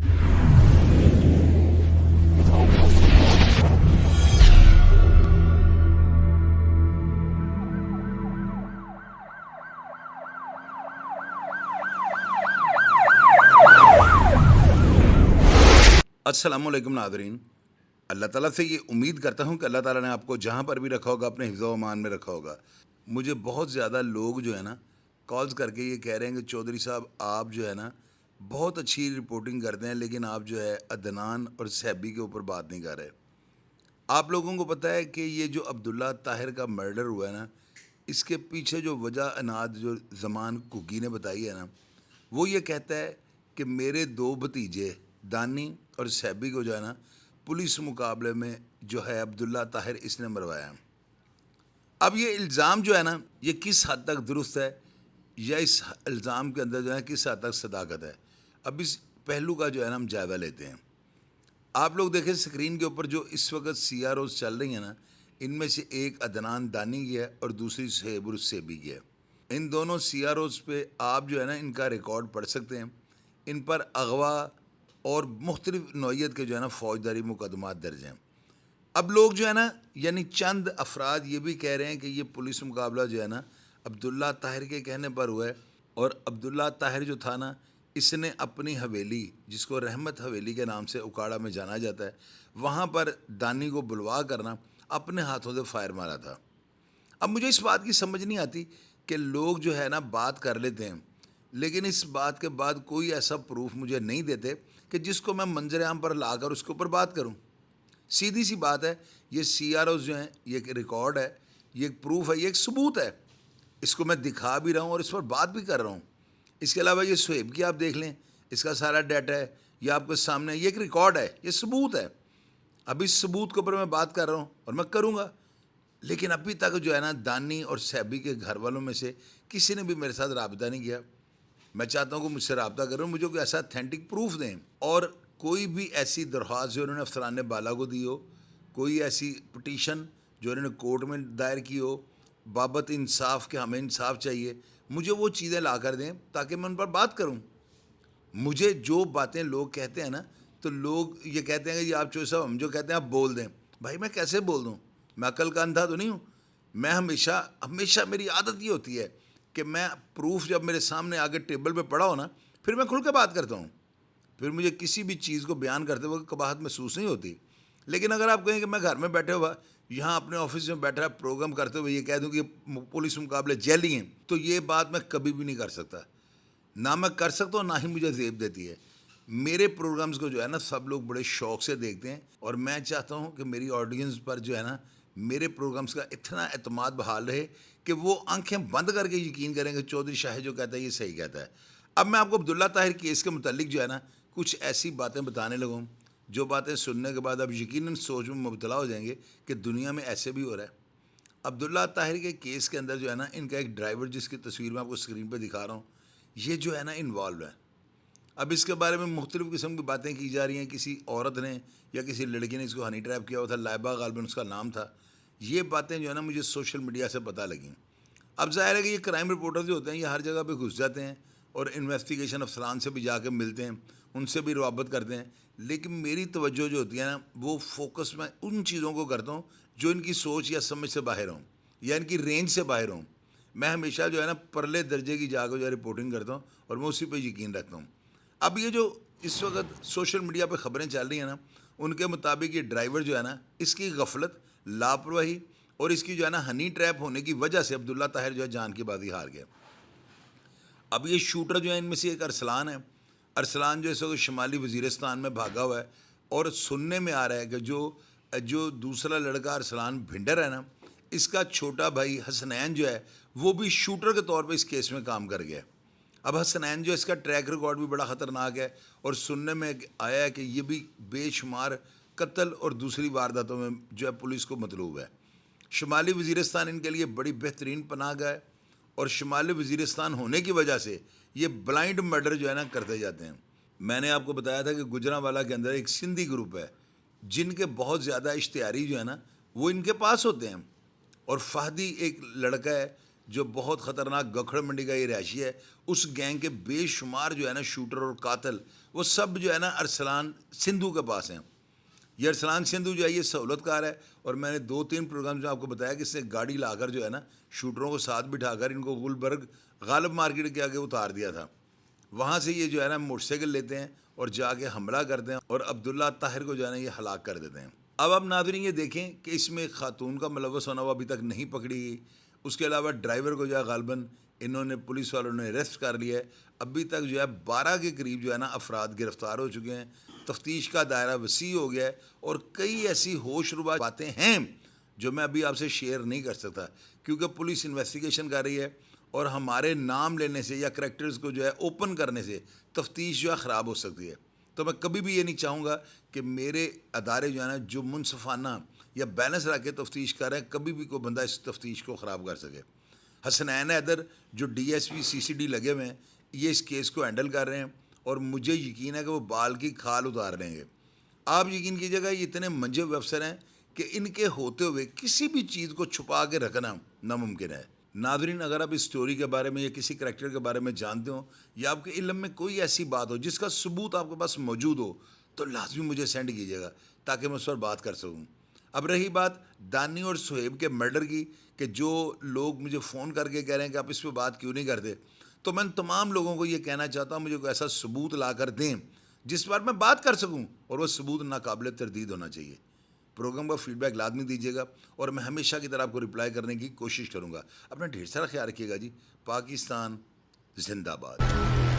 अस्सलाम वालेकुम नाज़रीन। अल्लाह ताला से ये उम्मीद करता हूँ कि अल्लाह ताला ने आपको जहाँ पर भी रखा होगा अपने हिफ्ज़ व अमान में रखा होगा। मुझे बहुत ज़्यादा लोग जो है ना कॉल्स करके ये कह रहे हैं कि चौधरी साहब आप जो है ना बहुत अच्छी रिपोर्टिंग करते हैं, लेकिन आप जो है अदनान और सैबी के ऊपर बात नहीं कर रहे। आप लोगों को पता है कि ये जो अब्दुल्ला ताहिर का मर्डर हुआ है ना, इसके पीछे जो वजह अनाद जो ज़मान कुकी ने बताई है ना, वो ये कहता है कि मेरे दो भतीजे दानी और सैबी को जो है ना पुलिस मुकाबले में जो है अब्दुल्ला ताहिर इसने मरवाया। अब ये इल्ज़ाम जो है ना ये किस हद तक दुरुस्त है या इस इल्ज़ाम के अंदर जो है किस हद तक सदाकत है, अब इस पहलू का जो है ना हम जायज़ा लेते हैं। आप लोग देखें स्क्रीन के ऊपर जो इस वक्त CROs चल रही हैं ना, इनमें से एक अदनान दानी की है और दूसरी सुहेब सेबी की है। इन दोनों CROs पे आप जो है ना इनका रिकॉर्ड पढ़ सकते हैं। इन पर अगवा और मुख्तलिफ नौइयत के जो है ना फ़ौजदारी मुकदमात दर्ज हैं। अब लोग जो है ना यानी चंद अफराद ये भी कह रहे हैं कि ये पुलिस मुकाबला जो है ना अब्दुल्ला ताहिर के कहने पर हुआ है, और अब्दुल्ला ताहिर जो था ना इसने अपनी हवेली, जिसको रहमत हवेली के नाम से उकाड़ा में जाना जाता है, वहाँ पर दानी को बुलवा करना अपने हाथों से फायर मारा था। अब मुझे इस बात की समझ नहीं आती कि लोग जो है ना बात कर लेते हैं, लेकिन इस बात के बाद कोई ऐसा प्रूफ मुझे नहीं देते कि जिसको मैं मंजर आम पर लाकर उसके ऊपर बात करूं। सीधी सी बात है, ये CROs जो हैं ये एक रिकॉर्ड है, ये एक प्रूफ है, ये एक सबूत है। इसको मैं दिखा भी रहा हूँ और इस पर बात भी कर रहा हूँ। इसके अलावा ये सुहेब की आप देख लें, इसका सारा डाटा है, ये आपके सामने, ये एक रिकॉर्ड है, ये सबूत है। अब इस सबूत के ऊपर मैं बात कर रहा हूँ और मैं करूँगा, लेकिन अभी तक जो है ना दानी और सैबी के घर वालों में से किसी ने भी मेरे साथ रब्ता नहीं किया। मैं चाहता हूँ कि मुझसे रब्ता करें, मुझे कोई ऐसा अथेंटिक प्रूफ दें, और कोई भी ऐसी दरख्वास्त जो उन्होंने अफसरान बाला को दी हो, कोई ऐसी पटिशन जो उन्होंने कोर्ट में दायर की हो बाबत इंसाफ के हमें इंसाफ चाहिए, मुझे वो चीज़ें ला कर दें ताकि मैं उन पर बात करूं। मुझे जो बातें लोग कहते हैं ना, तो लोग ये कहते हैं कि आप चौधरी साहब हम जो कहते हैं आप बोल दें। भाई मैं कैसे बोल दूं? मैं अकल का अंधा तो नहीं हूँ। मैं हमेशा हमेशा मेरी आदत ये होती है कि मैं प्रूफ जब मेरे सामने आगे टेबल पे पड़ा हो ना, फिर मैं खुल के बात करता हूँ, फिर मुझे किसी भी चीज़ को बयान करते वक्त कबाहत महसूस नहीं होती। लेकिन अगर आप कहें कि मैं घर में बैठे हुआ यहाँ अपने ऑफिस में बैठा प्रोग्राम करते हुए ये कह दूँ कि पुलिस मुकाबले जैली हैं, तो ये बात मैं कभी भी नहीं कर सकता। ना मैं कर सकता हूँ, ना ही मुझे ज़ेब देती है। मेरे प्रोग्राम्स को जो है ना सब लोग बड़े शौक़ से देखते हैं, और मैं चाहता हूँ कि मेरी ऑडियंस पर जो है ना मेरे प्रोग्राम्स का इतना एतमाद बहाल रहे कि वो आंखें बंद करके यकीन करें कि चौधरी शाह जो कहता है ये सही कहता है। अब मैं आपको अब्दुल्ला ताहिर केस के मुतालिक जो है ना कुछ ऐसी बातें बताने लगूँ जो बातें सुनने के बाद आप यकीनन सोच में मुबतला हो जाएंगे कि दुनिया में ऐसे भी हो रहा है। अब्दुल्ला ताहिर के केस के अंदर जो है ना इनका एक ड्राइवर, जिसकी तस्वीर मैं आपको स्क्रीन पर दिखा रहा हूँ, ये जो है ना इन्वॉल्व है। अब इसके बारे में मुख्तलिफ़ किस्म की बातें की जा रही हैं। किसी औरत ने या किसी लड़की ने इसको हनी ट्रैप किया हुआ था, लाइबा गालिबन उसका नाम था। ये बातें जो है ना मुझे सोशल मीडिया से पता लगी। अब ज़ाहिर है कि ये क्राइम रिपोर्टर जो होते हैं ये हर जगह पे घुस जाते हैं और इन्वेस्टिगेशन अफसरान से भी जाके मिलते हैं, उनसे भी रवाबत करते हैं, लेकिन मेरी तवज्जो जो होती है ना वो फोकस मैं उन चीज़ों को करता हूँ जो इनकी सोच या समझ से बाहर हों या इनकी रेंज से बाहर हों। मैं हमेशा जो है ना परले दर्जे की जाकर जो है रिपोर्टिंग करता हूँ और मैं उसी पर यकीन रखता हूँ। अब ये जो इस वक्त सोशल मीडिया पर ख़बरें चल रही हैं ना, उनके मुताबिक ये ड्राइवर जो है ना इसकी गफलत, लापरवाही और इसकी जो है ना हनी ट्रैप होने की वजह से अब्दुल्ला ताहिर जो है जान की बाजी हार गया। अब ये शूटर जो है इनमें से एक अरसलान है। अरसलान जो इस वक्त शुमाली वज़ीरिस्तान में भागा हुआ है, और सुनने में आ रहा है कि जो दूसरा लड़का अरसलान भिंडर है ना, इसका छोटा भाई हसनैन जो है वो भी शूटर के तौर पर इस केस में काम कर गया। अब हसनैन जो इसका ट्रैक रिकॉर्ड भी बड़ा ख़तरनाक है, और सुनने में आया है कि ये भी बेशुमार कत्ल और दूसरी वारदातों में जो है पुलिस को मतलूब है। शुमाली वज़ीरिस्तान इनके लिए बड़ी बेहतरीन पनाह है, और शुमाली वज़ीरिस्तान होने की वजह से ये ब्लाइंड मर्डर जो है ना करते जाते हैं। मैंने आपको बताया था कि गुजरांवाला के अंदर एक सिंधी ग्रुप है जिनके बहुत ज़्यादा इश्तिहारी जो है ना वो इनके पास होते हैं, और फहदी एक लड़का है جو بہت خطرناک گکھڑ منڈی کا یہ رہائشی ہے، اس گینگ کے بے شمار جو ہے نا شوٹر اور قاتل، وہ سب جو ہے نا ارسلان سندھو کے پاس ہیں۔ یہ ارسلان سندھو جو ہے یہ سہولت کار ہے، اور میں نے 2-3 پروگرام جو آپ کو بتایا کہ اس نے گاڑی لا کر جو ہے نا شوٹروں کو ساتھ بٹھا کر ان کو گلبرگ غالب مارکیٹ کے آگے اتار دیا تھا۔ وہاں سے یہ جو ہے نا موٹر سائیکل لیتے ہیں اور جا کے حملہ کرتے ہیں اور عبداللہ طاہر کو جو ہے نا یہ ہلاک کر دیتے ہیں۔ اب آپ ناظرین یہ دیکھیں کہ اس میں خاتون کا ملوث ہونا وہ ابھی تک نہیں پکڑی گئی، اس کے علاوہ ڈرائیور کو جو ہے غالباً انہوں نے پولیس والوں نے اریسٹ کر لیا ہے۔ ابھی تک جو ہے 12 کے قریب جو ہے نا افراد گرفتار ہو چکے ہیں، تفتیش کا دائرہ وسیع ہو گیا ہے، اور کئی ایسی ہوش ربا باتیں ہیں جو میں ابھی آپ سے شیئر نہیں کر سکتا کیونکہ پولیس انویسٹیگیشن کر رہی ہے، اور ہمارے نام لینے سے یا کریکٹرز کو جو ہے اوپن کرنے سے تفتیش جو ہے خراب ہو سکتی ہے۔ تو میں کبھی بھی یہ نہیں چاہوں گا کہ میرے ادارے جو ہے نا جو منصفانہ یا بیلنس رکھ کے تفتیش کر رہے ہیں، کبھی بھی کوئی بندہ اس تفتیش کو خراب کر سکے۔ حسنین حیدر جو ڈی ایس پی CCD لگے ہوئے ہیں، یہ اس کیس کو ہینڈل کر رہے ہیں، اور مجھے یقین ہے کہ وہ بال کی کھال اتار لیں گے۔ آپ یقین کیجیے گا یہ اتنے منجے ہوئے افسر ہیں کہ ان کے ہوتے ہوئے کسی بھی چیز کو چھپا کے رکھنا ناممکن ہے۔ ناظرین اگر آپ اس سٹوری کے بارے میں یا کسی کریکٹر کے بارے میں جانتے ہوں، یا آپ کے علم میں کوئی ایسی بات ہو جس کا ثبوت آپ کے پاس موجود ہو، تو لازمی مجھے سینڈ کیجیے گا تاکہ میں اس پر بات کر سکوں۔ اب رہی بات دانی اور سہیب کے مرڈر کی، کہ جو لوگ مجھے فون کر کے کہہ رہے ہیں کہ آپ اس پہ بات کیوں نہیں کرتے، تو میں تمام لوگوں کو یہ کہنا چاہتا ہوں مجھے کوئی ایسا ثبوت لا کر دیں جس پر میں بات کر سکوں، اور وہ ثبوت ناقابل تردید ہونا چاہیے۔ پروگرام کا فیڈ بیک لازمی دیجیے گا، اور میں ہمیشہ کی طرح آپ کو رپلائی کرنے کی کوشش کروں گا۔ اپنا ڈھیر سارا خیال رکھیے گا جی۔ پاکستان زندہ باد۔